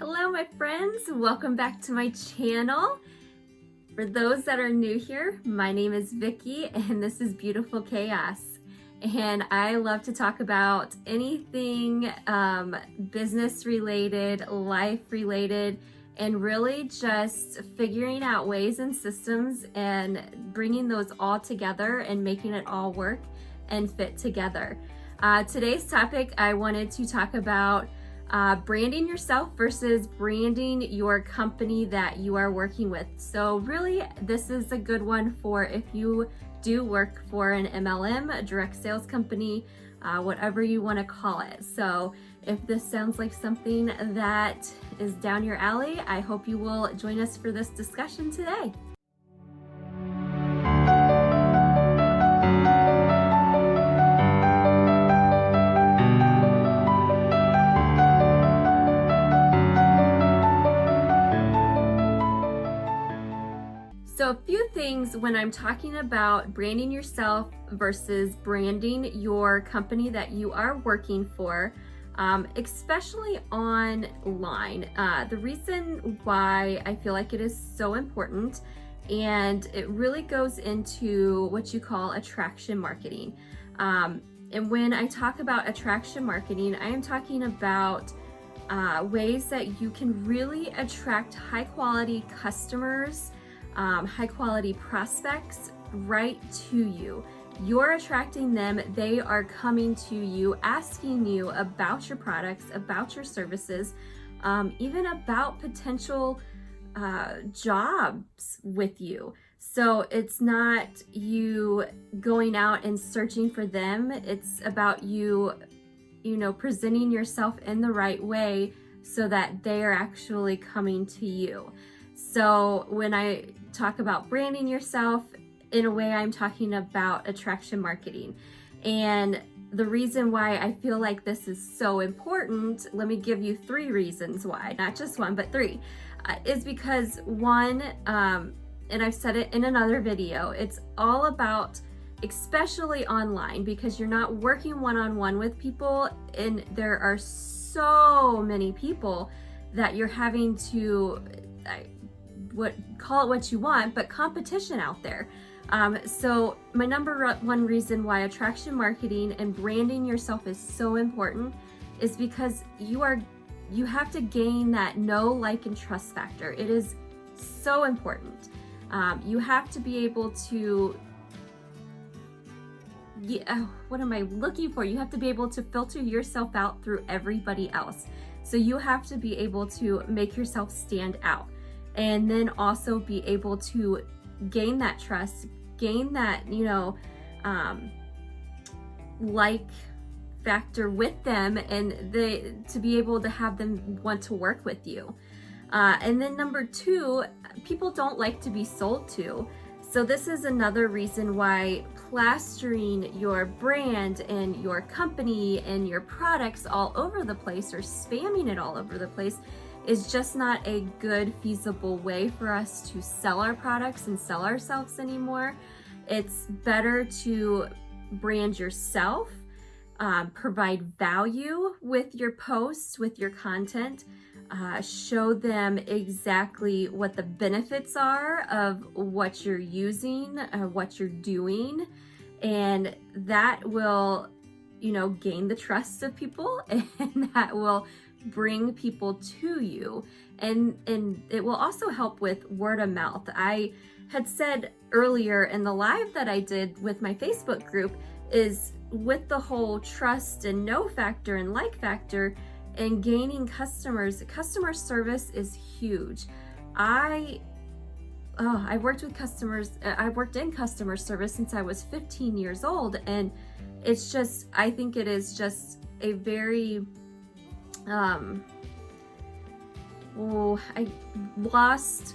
Hello my friends, welcome back to my channel. For those that are new here, my name is Vicki and this is Beautiful Chaos. And I love to talk about anything business related, life related, and really just figuring out ways and systems and bringing those all together and making it all work and fit together. Today's topic, I wanted to talk about branding yourself versus branding your company that you are working with. So really, this is a good one for if you do work for an MLM, a direct sales company, whatever you want to call it. So if this sounds like something that is down your alley, I hope you will join us for this discussion today. So a few things when I'm talking about branding yourself versus branding your company that you are working for, especially online. The reason why I feel like it is so important, and it really goes into what you call attraction marketing. And when I talk about attraction marketing, I am talking about ways that you can really attract high quality customers, high quality prospects right to you. You're attracting them, they are coming to you, asking you about your products, about your services, even about potential jobs with you. So it's not you going out and searching for them, it's about you presenting yourself in the right way so that they are actually coming to you. So when I talk about branding yourself, in a way I'm talking about attraction marketing. And the reason why I feel like this is so important, let me give you 3 reasons why, not just one, but 3, is because one, and I've said it in another video, it's all about, especially online, because you're not working one-on-one with people and there are so many people that you're having to, call it what you want, but competition out there. So my number 1 reason why attraction marketing and branding yourself is so important is because you have to gain that know, like, and trust factor. It is so important. You have to be able to, what am I looking for? You have to be able to filter yourself out through everybody else. So you have to be able to make yourself stand out. And then also be able to gain that trust, gain that, like factor with them, and to be able to have them want to work with you. And then number 2, people don't like to be sold to. So this is another reason why plastering your brand and your company and your products all over the place, or spamming it all over the place, is just not a good, feasible way for us to sell our products and sell ourselves anymore. It's better to brand yourself, provide value with your posts, with your content, show them exactly what the benefits are of what you're using, what you're doing, and that will, gain the trust of people, and that will bring people to you, and it will also help with word of mouth. I had said earlier in the live that I did with my Facebook group, is with the whole trust and know factor and like factor and gaining customers, customer service is huge. I've worked with customers, I've worked in customer service since I was 15 years old, and it's just, I think it is just a very I lost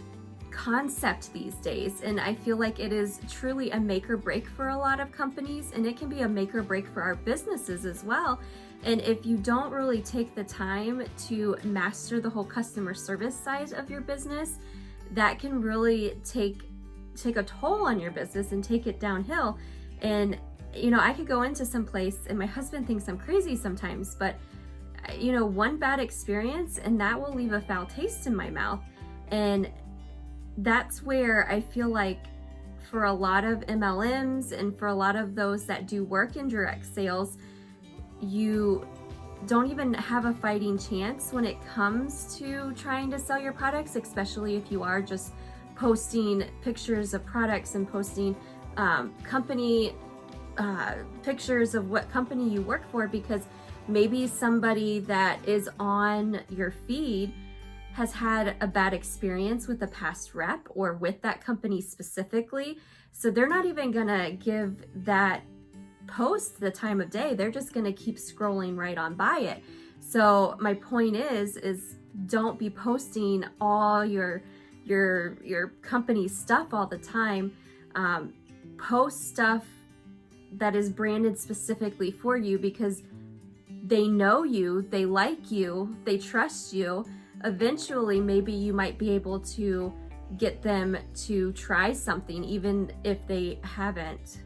concept these days, and I feel like it is truly a make or break for a lot of companies, and it can be a make or break for our businesses as well. And if you don't really take the time to master the whole customer service side of your business, that can really take a toll on your business and take it downhill. And I could go into some place, and my husband thinks I'm crazy sometimes, but one bad experience and that will leave a foul taste in my mouth. And that's where I feel like for a lot of MLMs and for a lot of those that do work in direct sales, you don't even have a fighting chance when it comes to trying to sell your products, especially if you are just posting pictures of products and posting company pictures of what company you work for, because maybe somebody that is on your feed has had a bad experience with a past rep or with that company specifically. So they're not even gonna give that post the time of day. They're just gonna keep scrolling right on by it. So my point is don't be posting all your company stuff all the time. Post stuff that is branded specifically for you, because they know you, they like you, they trust you. Eventually, maybe you might be able to get them to try something, even if they haven't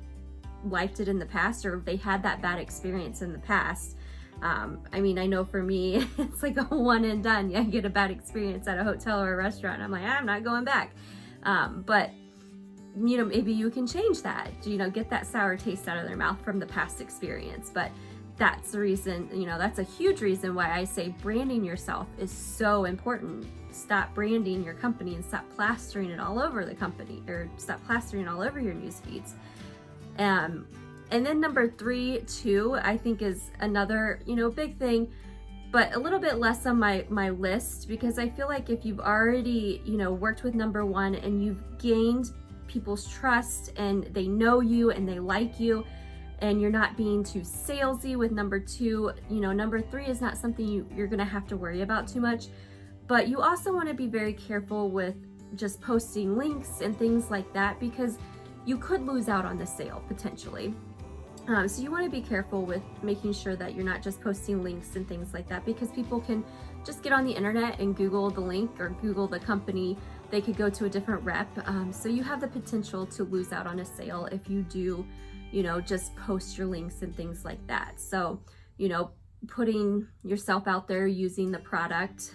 liked it in the past or if they had that bad experience in the past. I know for me, it's like a one and done. I get a bad experience at a hotel or a restaurant, I'm like, I'm not going back. But maybe you can change that, get that sour taste out of their mouth from the past experience. But that's the reason, that's a huge reason why I say branding yourself is so important. Stop branding your company and stop plastering it all over the company, or stop plastering it all over your news feeds. And then number 3 too, I think is another, big thing, but a little bit less on my list, because I feel like if you've already, worked with number 1 and you've gained people's trust and they know you and they like you, and you're not being too salesy with number 2, number 3 is not something you're gonna have to worry about too much. But you also wanna be very careful with just posting links and things like that, because you could lose out on the sale potentially. So you wanna be careful with making sure that you're not just posting links and things like that, because people can just get on the internet and Google the link or Google the company. They could go to a different rep. So you have the potential to lose out on a sale if you do just post your links and things like that. So, putting yourself out there, using the product,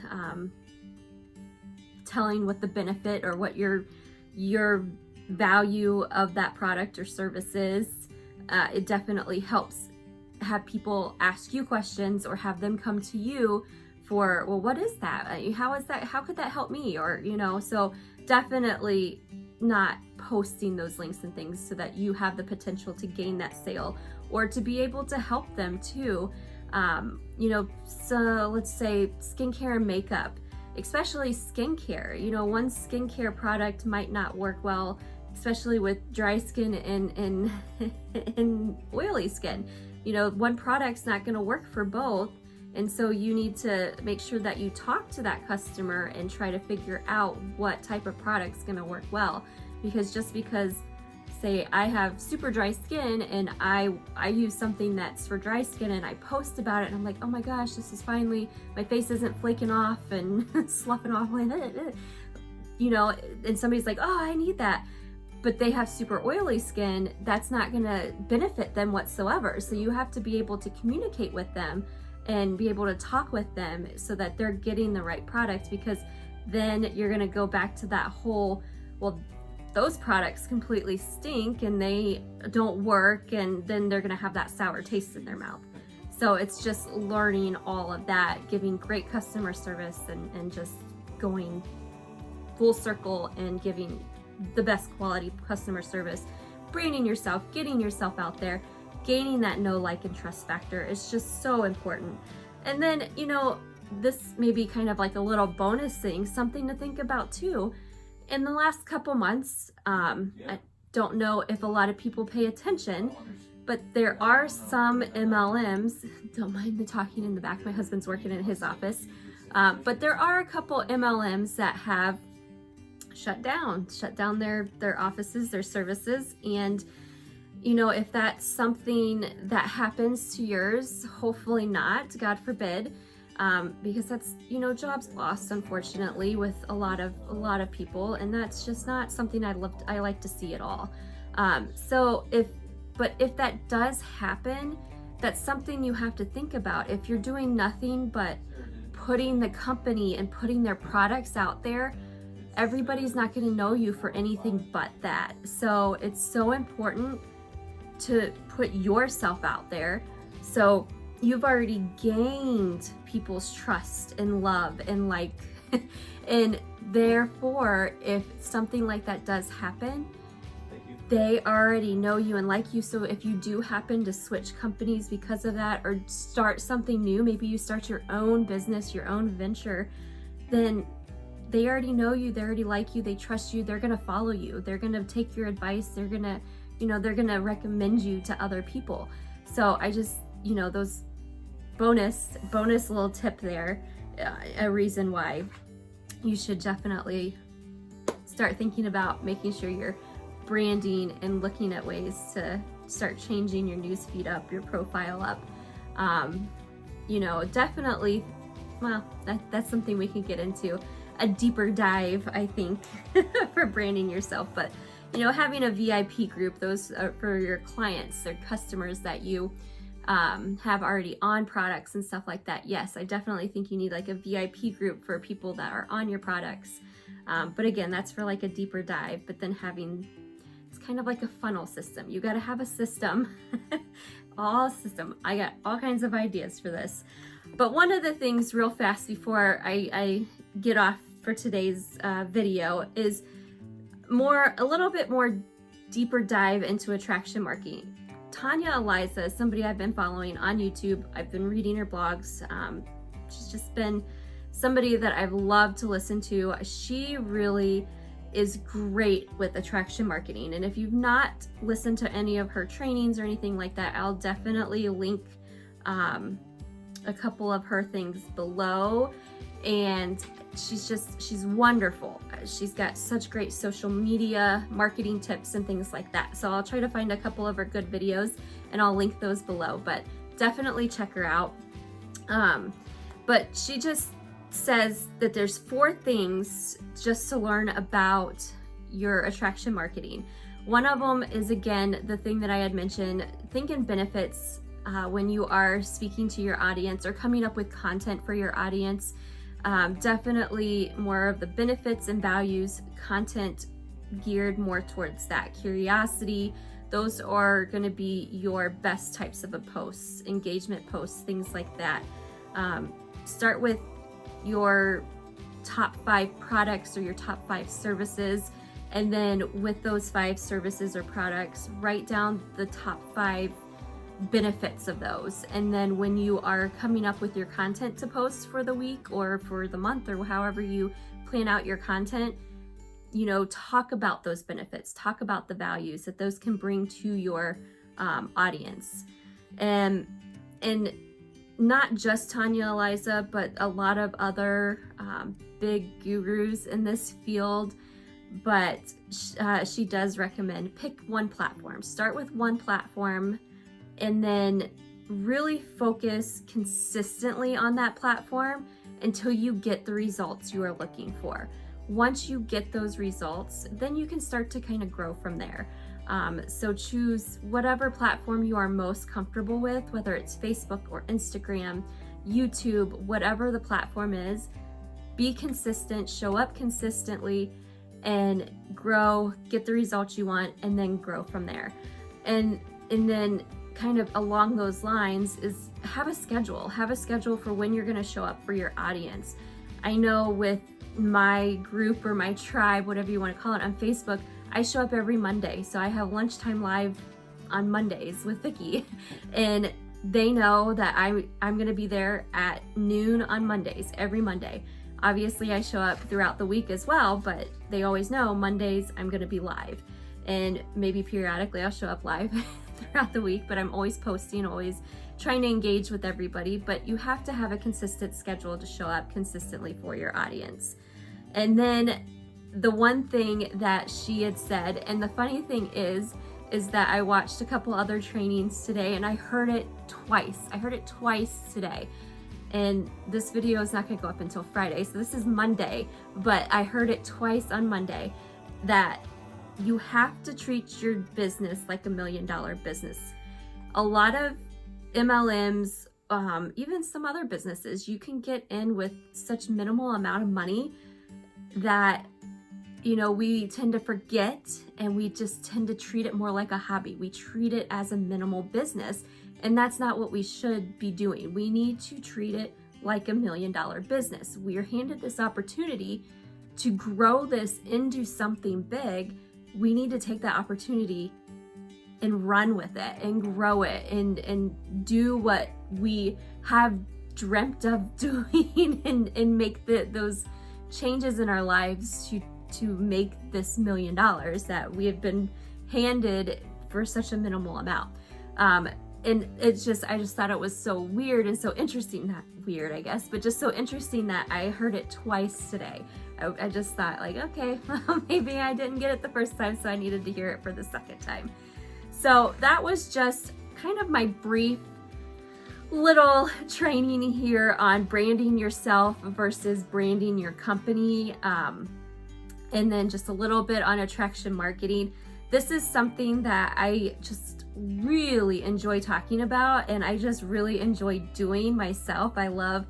telling what the benefit or what your value of that product or service is, it definitely helps have people ask you questions or have them come to you for, well, what is that? How is that? How could that help me? Or, so definitely not posting those links and things so that you have the potential to gain that sale or to be able to help them too. So let's say skincare and makeup, especially skincare. One skincare product might not work well, especially with dry skin and oily skin. One product's not going to work for both. And so you need to make sure that you talk to that customer and try to figure out what type of product's going to work well. Because just because, say, I have super dry skin and I use something that's for dry skin and I post about it and I'm like, oh my gosh, this is finally, my face isn't flaking off and sloughing off, and somebody's like, oh, I need that. But they have super oily skin, that's not going to benefit them whatsoever. So you have to be able to communicate with them and be able to talk with them so that they're getting the right product, because then you're going to go back to that whole, well, those products completely stink and they don't work, and then they're going to have that sour taste in their mouth. So it's just learning all of that, giving great customer service and just going full circle and giving the best quality customer service, branding yourself, getting yourself out there, gaining that know, like, and trust factor is just so important. And then, this may be kind of like a little bonus thing, something to think about too. In the last couple months, I don't know if a lot of people pay attention, but there are some MLMs, don't mind the talking in the back, my husband's working in his office, but there are a couple MLMs that have shut down their offices, their services. And if that's something that happens to yours, hopefully not, God forbid, because that's, jobs lost, unfortunately, with a lot of people, and that's just not something I like to see at all. So if that does happen, that's something you have to think about. If you're doing nothing but putting the company and putting their products out there, everybody's not going to know you for anything but that. So it's so important to put yourself out there. So you've already gained people's trust and love and like, and therefore, if something like that does happen, they already know you and like you. So if you do happen to switch companies because of that, or start something new, maybe you start your own business, your own venture, then they already know you, they already like you, they trust you, they're gonna follow you, they're gonna take your advice, they're gonna, they're gonna recommend you to other people. So I just, those bonus little tip there, a reason why you should definitely start thinking about making sure you're branding and looking at ways to start changing your newsfeed up, your profile up. Definitely, well, that's something we can get into a deeper dive, I think, for branding yourself. But having a VIP group, those are for your clients, their customers that you have already on products and stuff like that. Yes, I definitely think you need like a VIP group for people that are on your products. But again, that's for like a deeper dive. But then it's kind of like a funnel system. You got to have a system, I got all kinds of ideas for this. But one of the things real fast before I get off for today's video is a little bit more deeper dive into attraction marketing. Tanya Aliza is somebody I've been following on YouTube. I've been reading her blogs. She's just been somebody that I've loved to listen to. She really is great with attraction marketing. And if you've not listened to any of her trainings or anything like that, I'll definitely link a couple of her things below. And she's wonderful. She's got such great social media marketing tips and things like that. So I'll try to find a couple of her good videos and I'll link those below, but definitely check her out. But she just says that there's 4 things just to learn about your attraction marketing. One of them is, again, the thing that I had mentioned, think in benefits when you are speaking to your audience or coming up with content for your audience. Definitely more of the benefits and values, content geared more towards that curiosity. Those are going to be your best types of posts, engagement posts, things like that. Start with your top 5 products or your top 5 services, and then with those 5 services or products, write down the top 5 benefits of those. And then when you are coming up with your content to post for the week or for the month or however you plan out your content, talk about those benefits, talk about the values that those can bring to your audience. And not just Tanya Aliza, but a lot of other big gurus in this field. But she does recommend pick one platform. Start with one platform and then really focus consistently on that platform until you get the results you are looking for. Once you get those results, then you can start to kind of grow from there. So choose whatever platform you are most comfortable with, whether it's Facebook or Instagram, YouTube, whatever the platform is. Be consistent, show up consistently, and grow, get the results you want, and then grow from there. And then kind of along those lines is have a schedule for when you're going to show up for your audience. I know with my group or my tribe, whatever you want to call it, on Facebook, I show up every Monday. So I have lunchtime live on Mondays with Vicky, and they know that I'm going to be there at noon on Mondays, every Monday. Obviously I show up throughout the week as well, but they always know Mondays I'm going to be live, and maybe periodically I'll show up live throughout the week, but I'm always posting, always trying to engage with everybody. But you have to have a consistent schedule to show up consistently for your audience. And then the one thing that she had said, and the funny thing is that I watched a couple other trainings today and I heard it twice. I heard it twice today. And this video is not going to go up until Friday, so this is Monday, but I heard it twice on Monday, that you have to treat your business like $1 million business. A lot of MLMs, even some other businesses, you can get in with such minimal amount of money that, you know, we tend to forget, and we just tend to treat it more like a hobby. We treat it as a minimal business, and that's not what we should be doing. We need to treat it like $1 million business. We are handed this opportunity to grow this into something big. We need to take that opportunity and run with it and grow it and do what we have dreamt of doing and make those changes in our lives to make this $1 million that we have been handed for such a minimal amount. And it's just, I just thought it was so weird and so interesting, not weird, I guess, but just so interesting that I heard it twice today. I just thought like, okay, well, maybe I didn't get it the first time, so I needed to hear it for the second time. So that was just kind of my brief little training here on branding yourself versus branding your company. And then just a little bit on attraction marketing. This is something that I just really enjoy talking about, and I just really enjoy doing myself. I love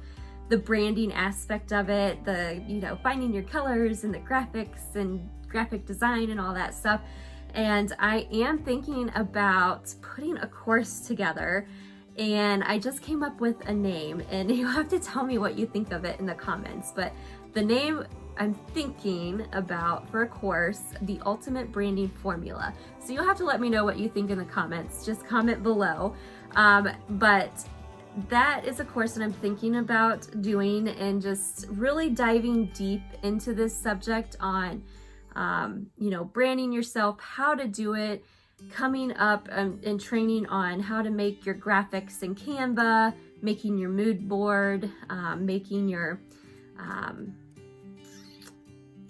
the branding aspect of it, the, you know, finding your colors and the graphics and graphic design and all that stuff. And I am thinking about putting a course together, and I just came up with a name, and you have to tell me what you think of it in the comments. But the name I'm thinking about for a course, The Ultimate Branding Formula. So you'll have to let me know what you think in the comments. Just comment below. But that is a course that I'm thinking about doing, and just really diving deep into this subject on, you know, branding yourself, how to do it, coming up and training on how to make your graphics in Canva, making your mood board, making your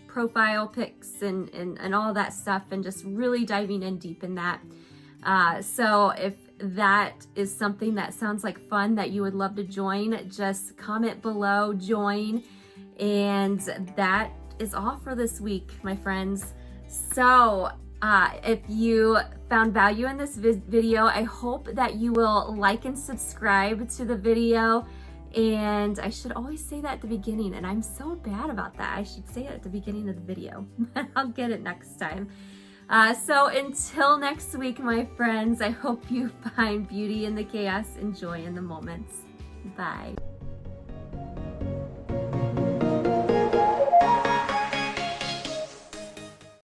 profile pics and all that stuff, and just really diving in deep in that. So if that is something that sounds like fun that you would love to join, just comment below, join. And that is all for this week, my friends. So if you found value in this video, I hope that you will like and subscribe to the video. And I should always say that at the beginning, and I'm so bad about that. I should say it at the beginning of the video, but I'll get it next time. So until next week, my friends, I hope you find beauty in the chaos and joy in the moments. Bye.